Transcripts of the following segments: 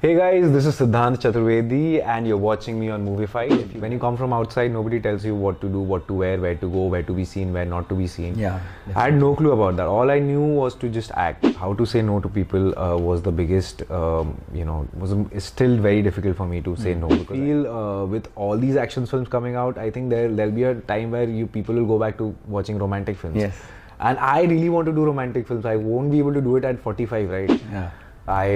Hey guys, this is Siddhant Chaturvedi and you're watching me on Moviefied. When you come from outside, nobody tells you what to do, what to wear, where to go, where to be seen, where not to be seen. Yeah, I had no clue about that. All I knew was to just act. How to say no to people was the biggest, is still very difficult for me to say no. Because I feel with all these action films coming out, I think there'll be a time where people will go back to watching romantic films. Yes. And I really want to do romantic films. I won't be able to do it at 45, right? Yeah.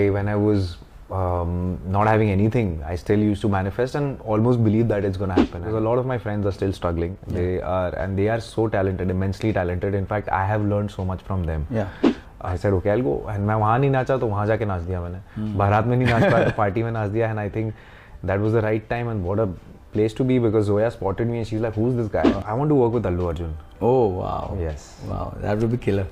When I was not having anything, I still used to manifest and almost believe that it's gonna happen. Because a lot of my friends are still struggling. Yeah. They are so talented, immensely talented. In fact, I have learned so much from them. Yeah. I said, okay, I'll go. And मैं वहाँ नहीं नाचा तो वहाँ जाके नाच दिया मैंने. बारात में नहीं नाच पाया तो पार्टी में नाच दिया. And I think that was the right time and what a place to be, because Zoya spotted me and she's like, who's this guy? I want to work with Allu Arjun. Oh wow. Yes. Wow, that would be killer.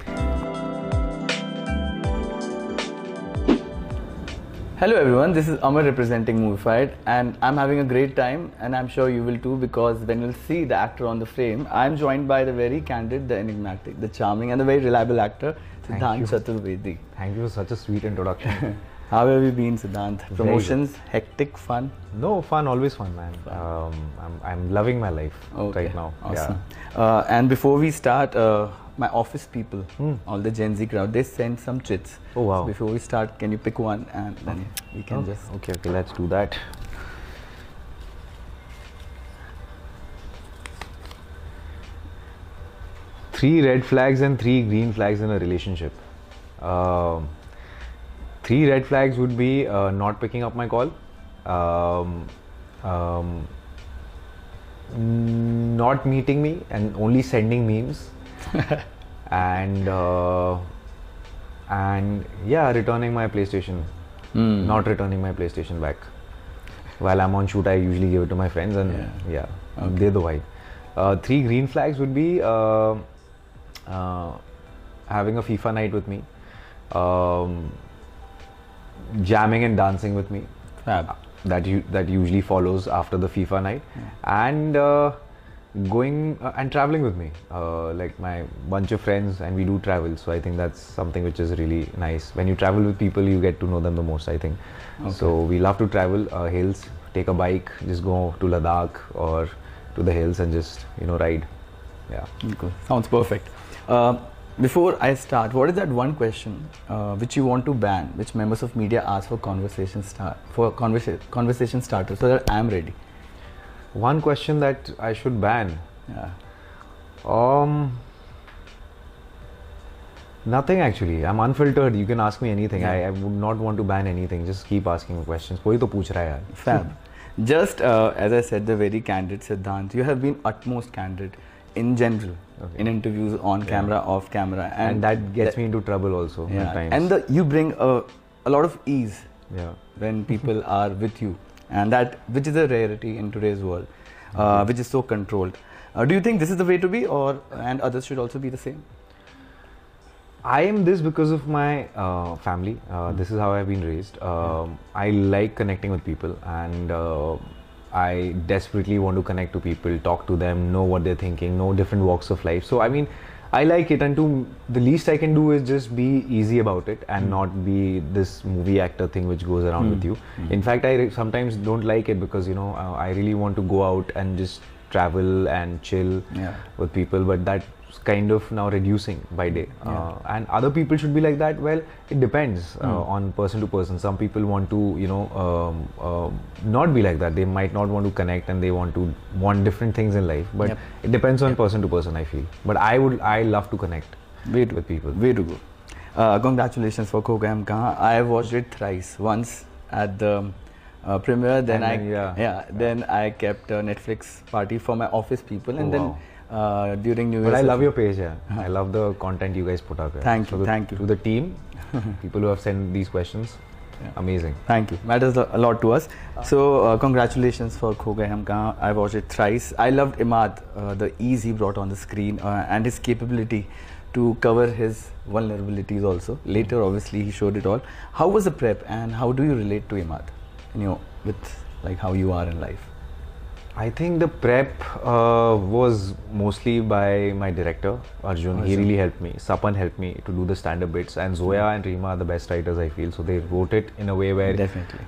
Hello everyone, this is Amar representing Moviefied and I'm having a great time and I'm sure you will too, because when you'll see the actor on the frame, I'm joined by the very candid, the enigmatic, the charming and the very reliable actor, Siddhant Chaturvedi. Thank you for such a sweet introduction. How have you been, Siddhant? Promotions, hectic, fun? No, fun, always fun, man. I'm loving my life right now. Awesome. Yeah. And before we start, my office people, all the Gen Z crowd, they sent some chits. Oh wow. So before we start, can you pick one and then we can just... Okay, let's do that. Three red flags and three green flags in a relationship. Three red flags would be not picking up my call, not meeting me and only sending memes, and yeah, returning my PlayStation, not returning my PlayStation back. While I'm on shoot, I usually give it to my friends, and they the vibe. Three green flags would be having a FIFA night with me, jamming and dancing with me. Fab. That usually follows after the FIFA night, and going and traveling with me, like my bunch of friends, and we do travel. So I think that's something which is really nice. When you travel with people, you get to know them the most, I think. Okay. So we love to travel hills, take a bike, just go to Ladakh or to the hills and just ride. Yeah. Cool. Sounds perfect. Before I start, what is that one question which you want to ban, which members of media ask for conversation starters, so that I'm ready? One question that I should ban. Yeah. Nothing actually. I'm unfiltered. You can ask me anything. Yeah. I would not want to ban anything. Just keep asking questions. कोई तो पूछ रहा है यार. Fab. Just as I said, the very candid Siddhant. You have been utmost candid in general, in interviews, on camera, off camera, and that gets me into trouble also at times. And you bring a lot of ease when people are with you, and that which is a rarity in today's world, which is so controlled. Do you think this is the way to be, and others should also be the same? I am this because of my family. This is how I've been raised. I like connecting with people, and I desperately want to connect to people, talk to them, know what they're thinking, know different walks of life. So I mean, I like it, and the least I can do is just be easy about it and not be this movie actor thing which goes around with you. In fact, I sometimes don't like it because I really want to go out and just travel and chill with people, but that's kind of now reducing by day. And other people should be like that. Well, it depends on person to person. Some people want to not be like that. They might not want to connect, and they want different things in life, but it depends on person to person, I feel. But I love to connect with people. Way to go. Congratulations for Kho Gaya Hum Kahan. I watched it thrice. Once at the premiere, then then I kept a Netflix party for my office people, and then during New Year's. But I love your page, I love the content you guys put up. Thank you, thank you. To the team, people who have sent these questions, amazing. Thank you. Matters a lot to us. So congratulations for Kho Gaya Hum Kahan. I watched it thrice. I loved Imad, the ease he brought on the screen, and his capability to cover his vulnerabilities also. Later, obviously, he showed it all. How was the prep, and how do you relate to Imad, with like how you are in life? I think the prep was mostly by my director, Arjun. He really helped me. Sapan helped me to do the stand-up bits, and Zoya and Rima are the best writers, I feel. So they wrote it in a way where Definitely.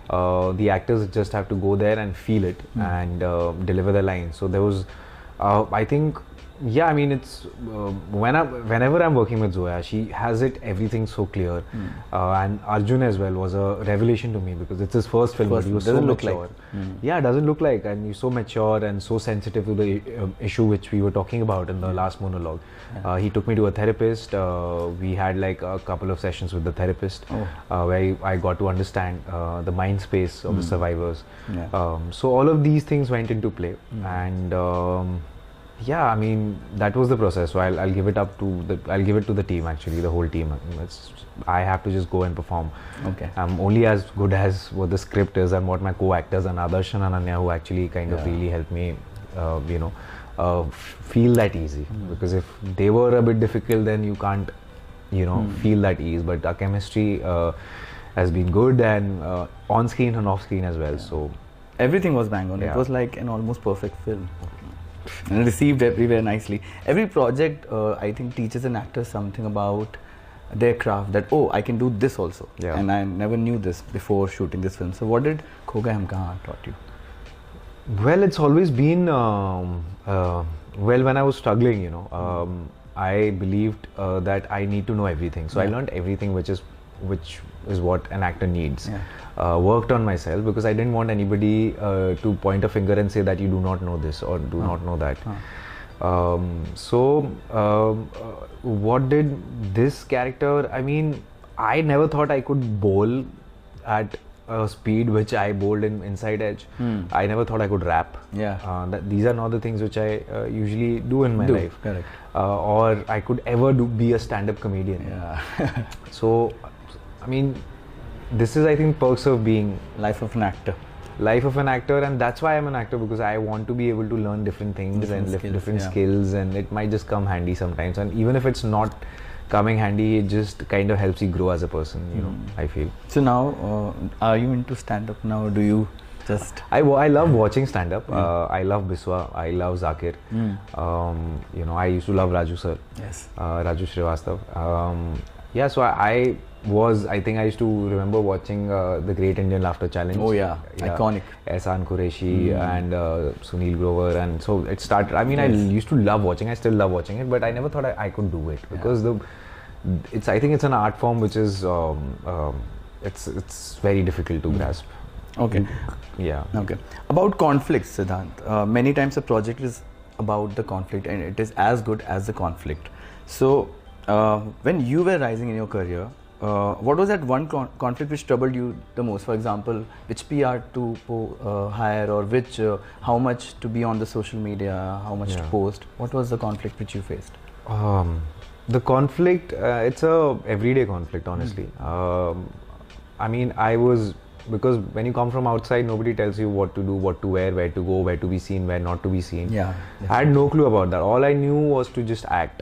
the actors just have to go there and feel it and deliver the lines. So there was, I think, yeah, I mean, it's whenever I'm working with Zoya, she has it everything so clear, and Arjun as well was a revelation to me because it's his first film. But he was so doesn't look mature. like. Yeah, it doesn't look like, and he's so mature and so sensitive to the issue which we were talking about in the last monologue. He took me to a therapist. We had like a couple of sessions with the therapist where I got to understand the mind space of the survivors. Yeah. So all of these things went into play, and yeah, I mean that was the process. So I'll give it up to the team, actually, the whole team. I have to just go and perform. Okay. I'm only as good as what the script is and what my co-actors and Adarsh and Ananya, who actually kind of really helped me, feel that easy. Because if they were a bit difficult, then you can't, feel that ease. But our chemistry has been good, and on screen and off screen as well. So Everything was bang on. It Yeah. was like an almost perfect film. And received everywhere nicely. Every project, I think, teaches an actor something about their craft. That I can do this also. Yeah. And I never knew this before shooting this film. So what did Kho Gaya Hum Kahan taught you? Well, it's always been when I was struggling, I believed that I need to know everything. So I learned everything, which is what an actor needs. Worked on myself because I didn't want anybody to point a finger and say that you do not know this or do not know that. What did this character? I mean, I never thought I could bowl at a speed which I bowled in Inside Edge. I never thought I could rap. Yeah. These are not the things which I usually do in my life. Correct. Or I could ever be a stand-up comedian. Yeah. So, I mean, this is, I think, perks of being Life of an actor. life of an actor, and that's why I'm an actor, because I want to be able to learn different things Different and skills, different yeah. skills, and it might just come handy sometimes. And even if it's not coming handy, it just kind of helps you grow as a person, I feel. So now, are you into stand-up now? Or do you just... I love watching stand-up. I love Biswa. I love Zakir. I used to love Raju sir. Yes. Raju Srivastav. So I think I used to remember watching the Great Indian Laughter Challenge. Oh yeah, iconic. Ehsan Qureshi and Sunil Grover, and so it started. I mean, I used to love watching. I still love watching it, but I never thought I could do it because I think it's an art form which is it's very difficult to grasp. Okay. Yeah. Okay. About conflicts, Siddhant. Many times a project is about the conflict, and it is as good as the conflict. So, when you were rising in your career, what was that one conflict which troubled you the most? For example, which PR to hire, or which how much to be on the social media, how much to post? What was the conflict which you faced? The conflict, it's a everyday conflict, honestly. I mean, because when you come from outside, nobody tells you what to do, what to wear, where to go, where to be seen, where not to be seen. Yeah. I had no clue about that. All I knew was to just act.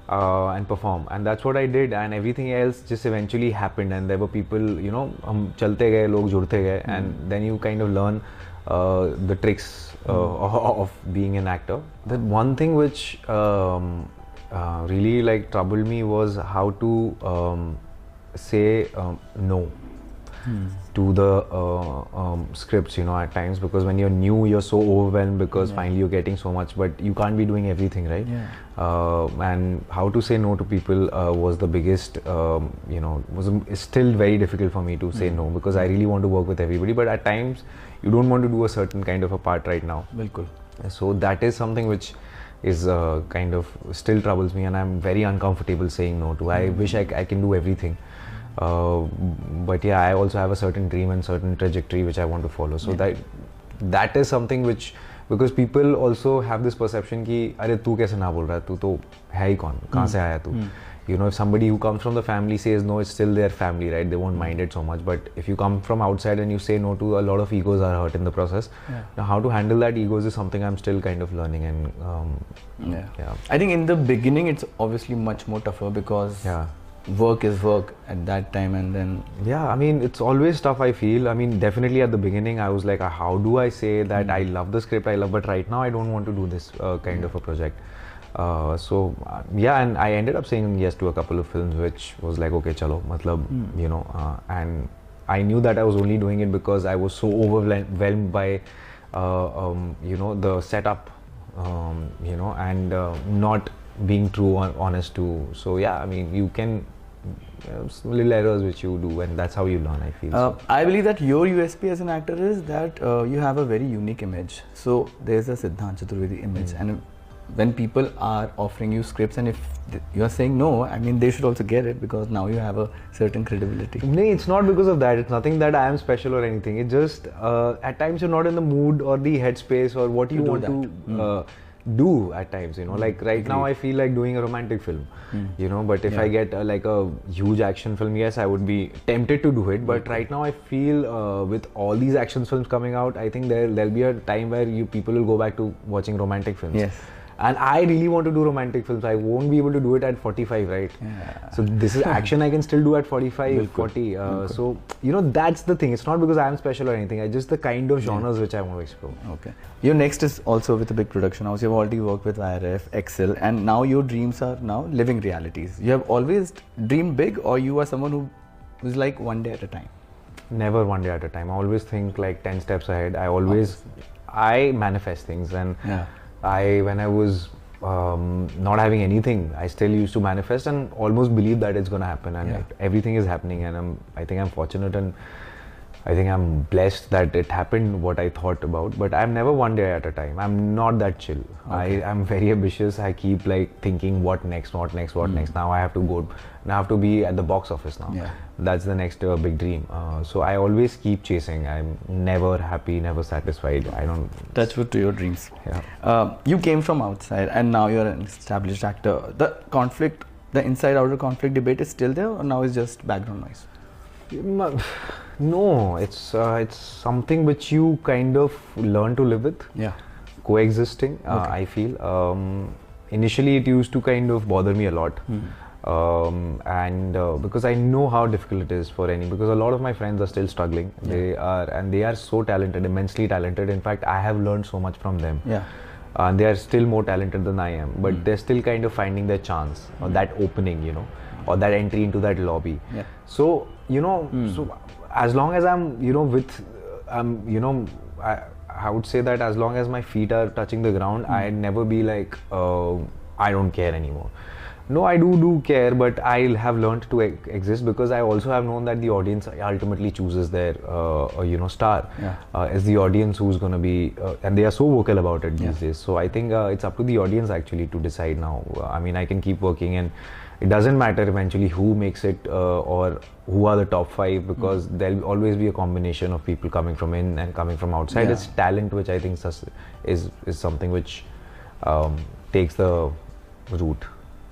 And perform, and that's what I did, and everything else just eventually happened, and there were people, hum chalte gaye, log judte gaye, and then you kind of learn the tricks of being an actor. The one thing which really like troubled me was how to say no to the scripts, at times, because when you're new, you're so overwhelmed because finally you're getting so much, but you can't be doing everything, right? And how to say no to people was the biggest, is still very difficult for me to say no, because I really want to work with everybody, but at times you don't want to do a certain kind of a part right now. Bilkul. So that is something which is kind of still troubles me, and I'm very uncomfortable saying no to. I wish I can do everything. But yeah, I also have a certain dream and certain trajectory which I want to follow. So that is something which, because people also have this perception ki, अरे तू कैसे ना बोल रहा है, तू तो है ही कौन, कहाँ से आया तू? If somebody who comes from the family says no, it's still their family, right? They won't mind it so much. But if you come from outside and you say no to, a lot of egos are hurt in the process. Now, how to handle that egos is something I'm still kind of learning. And I think in the beginning it's obviously much more tougher because work is work at that time, and then Yeah, I mean, it's always tough, I feel. I mean, definitely at the beginning, I was like, how do I say that I love the script, but right now I don't want to do this kind of a project. Yeah, and I ended up saying yes to a couple of films, which was like, okay, chalo, matlab, and I knew that I was only doing it because I was so overwhelmed by, the setup, and not being true or honest to. So yeah, I mean, you can, some little errors which you do, and that's how you learn, I feel. I believe that your USP as an actor is that you have a very unique image. So there's a Siddhant Chaturvedi image, and when people are offering you scripts, and if you are saying no, I mean, they should also get it, because now you have a certain credibility. No, it's not because of that. It's nothing that I am special or anything. It's just at times you're not in the mood or the headspace or what you want to do at times, like right now I feel like doing a romantic film, but if I get like a huge action film, yes, I would be tempted to do it, but right now I feel with all these action films coming out, I think there'll be a time where people will go back to watching romantic films. Yes. And I really want to do romantic films. I won't be able to do it at 45, right? Yeah. So this is action I can still do at 45, 40. So, that's the thing. It's not because I am special or anything. It's just the kind of genres which I want to explore. Okay. Your next is also with a big production house. You've already worked with IRF, Excel, and now your dreams are now living realities. You have always dreamed big, or you are someone who is like one day at a time? Never one day at a time. I always think like 10 steps ahead. I manifest things, and when I was not having anything, I still used to manifest and almost believe that it's going to happen, and everything is happening, and I think I'm fortunate, and I think I'm blessed that it happened what I thought about, but I'm never one day at a time. I'm not that chill. Okay. I'm very ambitious. I keep like thinking what next. Now I have to go, now I have to be at the box office now. Yeah. That's the next big dream. So I always keep chasing. I'm never happy, never satisfied. I don't... Touch wood to your dreams. Yeah. You came from outside and now you're an established actor. The conflict, the inside-outer conflict debate is still there, or now is just background noise? No, it's something which you kind of learn to live with. Yeah. Coexisting, I feel. Initially, it used to kind of bother me a lot. And because I know how difficult it is because a lot of my friends are still struggling. They are so talented, immensely talented. In fact, I have learned so much from them. Yeah. They are still more talented than I am, but they're still kind of finding their chance, or that opening, or that entry into that lobby. Yeah. So, so as long as I'm, I would say that as long as my feet are touching the ground, I'd never be like, I don't care anymore. No, I do care, but I have learned to exist because I also have known that the audience ultimately chooses their, star. It's the audience who's going to be, and they are so vocal about it these days. So I think it's up to the audience actually to decide now. I mean, I can keep working, and it doesn't matter eventually who makes it or who are the top 5, because there'll always be a combination of people coming from in and coming from outside. It's talent, which I think is something which takes the root.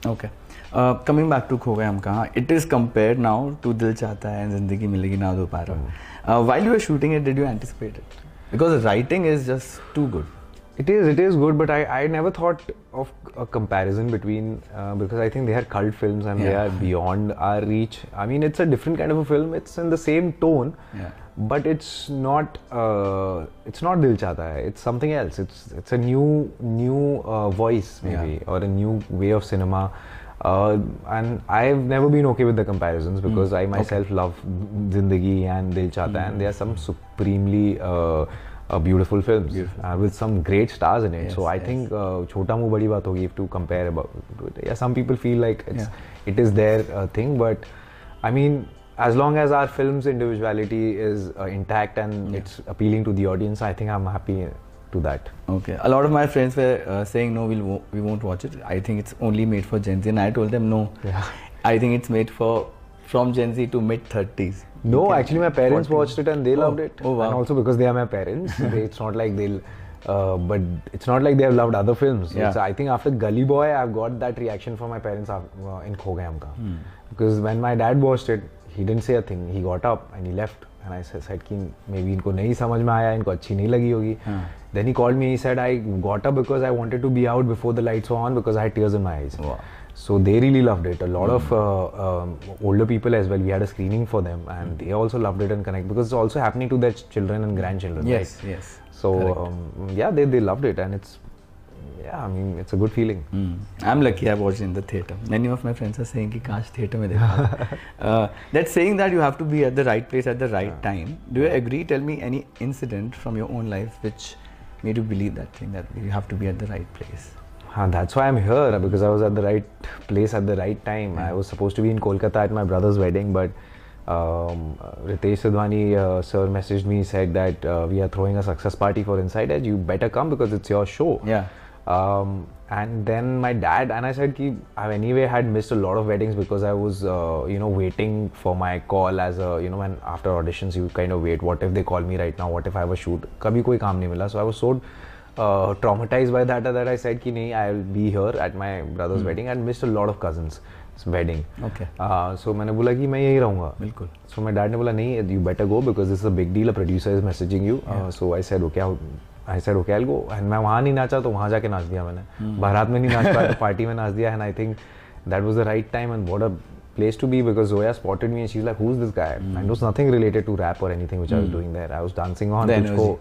Okay. Coming back to Kho Gaya Hum Kahan, it is compared now to Dil Chahta Hai and Zindagi Milegi Na Dobara. While you were shooting it, did you anticipate it? Because the writing is just too good. It is good, but I never thought of a comparison between, because I think they are cult films and they are beyond our reach. I mean, it's a different kind of a film. It's in the same tone, but it's not Dil Chahta Hai. It's something else. It's a new voice maybe, or a new way of cinema. And I've never been okay with the comparisons, because I myself love Zindagi and Dil Chahta Hai, and they are some supremely beautiful films with some great stars in it. So I think chota muh badi baat hogi if to compare about it. Yeah, some people feel like it is their thing, but I mean, as long as our film's individuality is intact and it's appealing to the audience, I think I'm happy to that. Okay. A lot of my friends were saying no, we won't watch it. I think it's only made for Gen Z, and I told them no. I think it's made from Gen Z to mid-30s. No, actually my parents watched it and they loved it. Oh, wow. And also because they are my parents, it's not like but it's not like they have loved other films. I think after Gully Boy, I've got that reaction from my parents in Kho Gaya Hum Kahan. Because when my dad watched it, he didn't say a thing. He got up and he left. And I said कि maybe इनको नहीं समझ में आया, इनको अच्छी नहीं लगी होगी. Then he called me. He said I got up because I wanted to be out before the lights were on because I had tears in my eyes. Wow. So they really loved it. A lot of older people as well. We had a screening for them, and they also loved it and connect because it's also happening to their children and grandchildren. Yes, right? yes. So yeah, they loved it, and it's I mean it's a good feeling. I'm lucky I watched in the theater. Many of my friends are saying कि काश theater में देखा. That's saying that you have to be at the right place at the right time. Do you agree? Tell me any incident from your own life which made you believe that thing that you have to be at the right place. That's why I'm here, because I was at the right place at the right time. I was supposed to be in Kolkata at my brother's wedding, but Ritesh Sidhwani sir messaged me, said that we are throwing a success party for Inside Edge. You better come because it's your show. Yeah. And then my dad and I said ki I anyway had missed a lot of weddings because I was waiting for my call as a when after auditions you kind of wait, what if they call me right now, what if I have a shoot, kabhi koi kaam nahi mila. So I was so traumatized by that I said ki nahi, I'll be here at my brother's wedding, and missed a lot of cousins wedding. Okay. So मैंने बोला कि मैं यही रहूँगा. बिल्कुल. So my dad ने बोला नहीं, you better go because this is a big deal, a producer is messaging you. So I said okay, I'll go. And मैं वहाँ नहीं नाचा तो वहाँ जाके नाच दिया मैंने. बारात में नहीं नाच पाया तो पार्टी में नाच दिया. And I think that was the right time and what a place to be, because Zoya spotted me and she's like, who's this guy? And it was nothing related to rap or anything which I was doing there. I was dancing on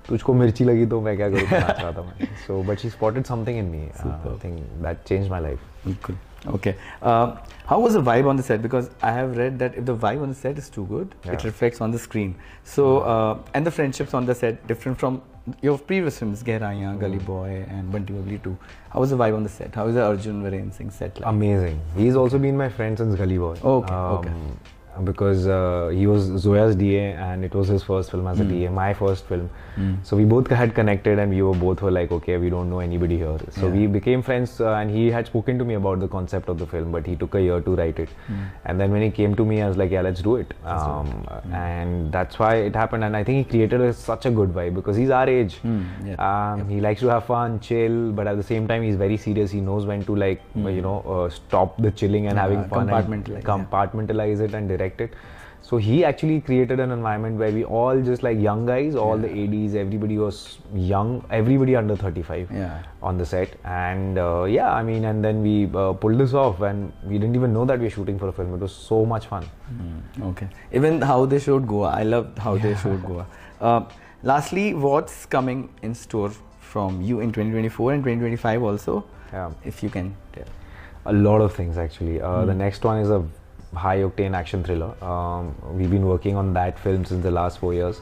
तुझको मिर्ची लगी तो मैं क्या करूँ, नाच रहा था मैं. So but she spotted something in me. I think that changed my life. बिल्कुल. Okay. How was the vibe on the set? Because I have read that if the vibe on the set is too good, it reflects on the screen. So and the friendships on the set different from your previous films, Gehraiyan, Gully Boy, and Bunty Bubbly 2. How was the vibe on the set? How is the Arjun Viren Singh set like? Amazing. He's also been my friend since Gully Boy. Okay. Because he was Zoya's DA and it was his first film as a DA, my first film. So we both had connected and we both were like, okay, we don't know anybody here. So we became friends and he had spoken to me about the concept of the film, but he took a year to write it. And then when he came to me, I was like, yeah, let's do it. And that's why it happened. And I think he created such a good vibe because he's our age. He likes to have fun, chill, but at the same time, he's very serious. He knows when to stop the chilling and having fun, compartmentalize it and direct it. So he actually created an environment where we all just like young guys, all the ADs, everybody was young, everybody under 35 on the set. And and then we pulled this off and we didn't even know that we were shooting for a film. It was so much fun. Okay. Even how they showed Goa, I loved how they showed Goa. Lastly, what's coming in store from you in 2024 and 2025 also? If you can tell. A lot of things actually. The next one is a high octane action thriller. We've been working on that film since the last 4 years.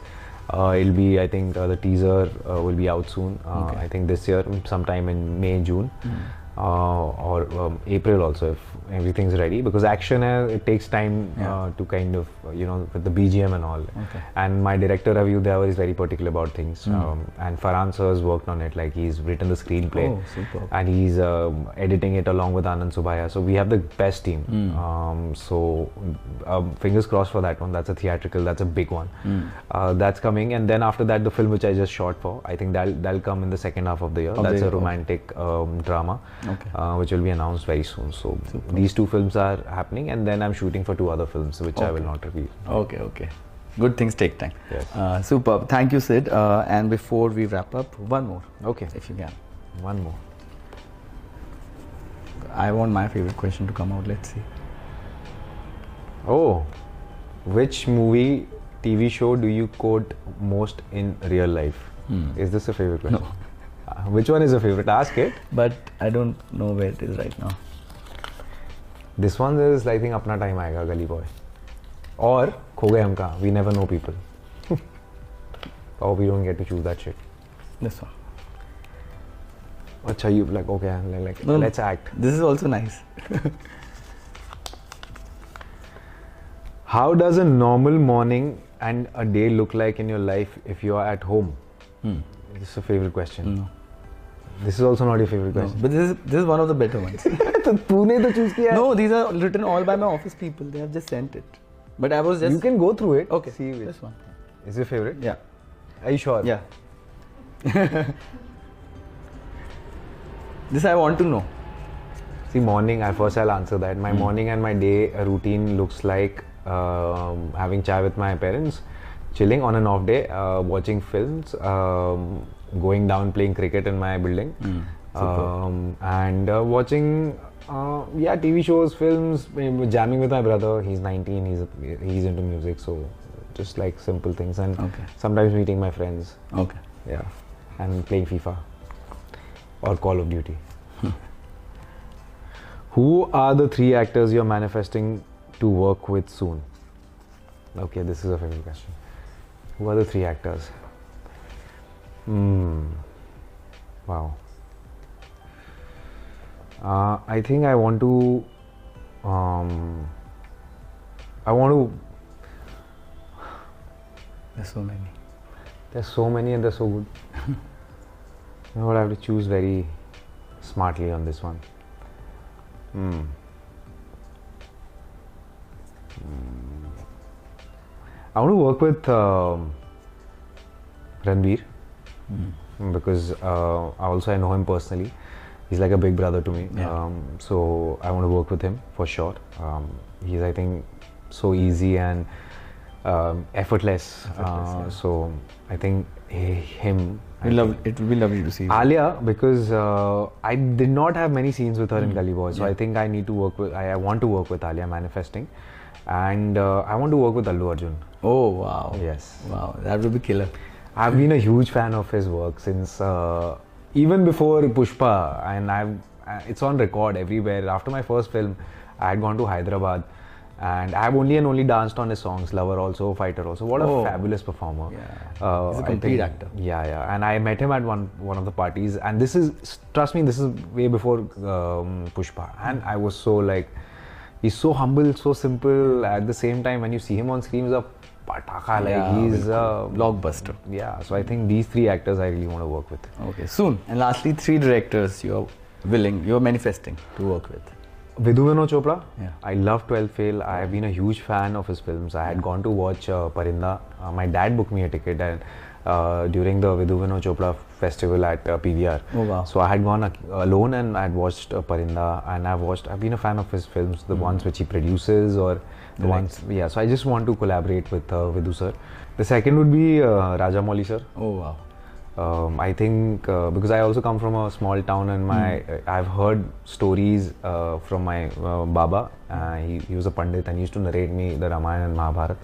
It'll be, I think, the teaser will be out soon. I think this year, sometime in May, June, or April also, if everything's ready. Because action, it takes time to kind of, with the BGM and all. And my director Ravi Udayavar is very particular about things. And Farhan sir has worked on it. Like he's written the screenplay, and he's editing it along with Anand Subhaya. So we have the best team. So fingers crossed for that one. That's a theatrical. That's a big one. That's coming. And then after that, the film which I just shot for, I think that'll come in the second half of the year. That's a romantic drama, which will be announced very soon. So these two films are happening, and then I'm shooting for 2 other films which I will not reveal. Okay. Good things take time. Yes. Superb. Thank you, Sid. And before we wrap up, one more. Okay. If you can. One more. I want my favorite question to come out. Let's see. Oh, which movie, TV show do you quote most in real life? Is this a favorite question? No. Which one is a favorite? Ask it. But I don't know where it is right now. This one is, I think, Apna Time Aayega, Gully Boy. Or Kho Gaye Hum Kahan, We Never Know People. Or we don't get to choose that shit. This one. Acha, you like, okay, No, let's act. This is also nice. How does a normal morning and a day look like in your life if you are at home? This is a favorite question. No. This is also not your favorite question. But this is one of the better ones. तूने तो choose किया है. No, these are written all by my office people. They have just sent it. But I was just... You can go through it. Okay. See which. This one. Is your favorite? Yeah. Are you sure? Yeah. This I want to know. See, morning, I'll answer that. My morning and my day routine looks like having chai with my parents, chilling on an off day, watching films, going down playing cricket in my building, and watching Yeah, TV shows, films, jamming with my brother. He's 19. He's into music, so just like simple things, and sometimes meeting my friends. Okay. Yeah, and playing FIFA or Call of Duty. Who are the 3 actors you're manifesting to work with soon? Okay, this is a favorite question. Who are the 3 actors? Wow. I think I want to. There's so many. There's so many and they're so good. You know what? I have to choose very smartly on this one. I want to work with Ranbir because I know him personally. He's like a big brother to me. Yeah. So I want to work with him for sure. He's, I think, so easy and effortless. Yeah. So I think him. It would be lovely to see. Alia, because I did not have many scenes with her in Gully Boy, so I think I need to work with. I want to work with Alia, manifesting, and I want to work with Allu Arjun. Oh wow! Yes. Wow, that would be killer. I've been a huge fan of his work since even before Pushpa, and it's on record everywhere. After my first film, I had gone to Hyderabad, and I have only danced on his songs. Lover also, Fighter also. What a fabulous performer! Yeah, he's a complete actor. Yeah. And I met him at one of the parties, and this is, trust me, this is way before Pushpa, and I was so like, he's so humble, so simple. At the same time, when you see him on screen, he's a pataka, like he's a blockbuster. Yeah, so I think these 3 actors I really want to work with. Okay, soon. And lastly, 3 directors you're manifesting to work with. Vidhu Vinod Chopra. Yeah. I love 12 Fail. I have been a huge fan of his films. I had gone to watch Parinda. My dad booked me a ticket and during the Vidhu Vinod Chopra festival at PVR. Oh wow. So I had gone alone and I had watched Parinda, and I've been a fan of his films, the ones which he produces or the ones. Yeah, so I just want to collaborate with Vidhu sir. The second would be Rajamouli sir. Oh wow. I think because I also come from a small town, and I've heard stories from my Baba. He was a Pandit and he used to narrate me the Ramayana and Mahabharata.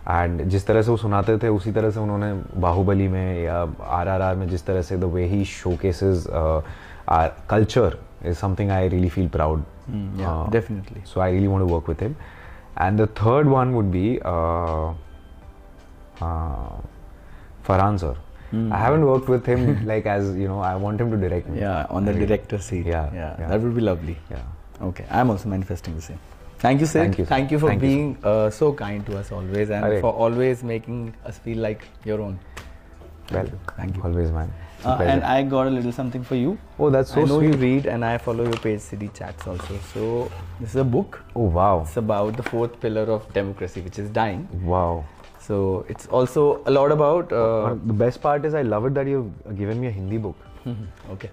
And जिस तरह से वो सुनाते थे, उसी तरह से उन्होंने बाहुबली में या RRR में जिस तरह से the way he showcases our culture is something I really feel proud. Yeah, definitely. So I really want to work with him. And the third one would be Farhan sir. I haven't worked with him like as you know. I want him to direct me. Yeah, on the director seat. Yeah. That would be lovely. Yeah. Okay, I'm also manifesting the same. Thank you, Sid. Thank you for being so kind to us always, and for always making us feel like your own. Well, thank you. Always, man. And I got a little something for you. Oh, that's so I know sweet. you read, and I follow your page, City Chats also. So this is a book. Oh wow. It's about the 4th pillar of democracy, which is dying. Wow. So it's also a lot about. The best part is I love it that you've given me a Hindi book. Okay.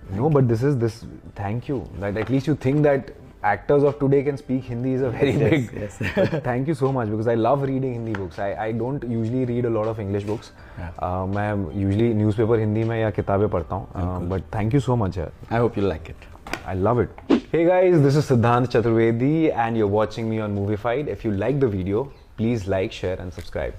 No, but this. Thank you. That at least you think that actors of today can speak Hindi is a very big. Yes. But thank you so much because I love reading Hindi books. I don't usually read a lot of English books. मैं usually newspaper Hindi में या किताबें पढ़ता हूँ. But thank you so much, यार. I hope you like it. I love it. Hey guys, this is Siddhant Chaturvedi and you're watching me on Movified. If you like the video, please like, share and subscribe.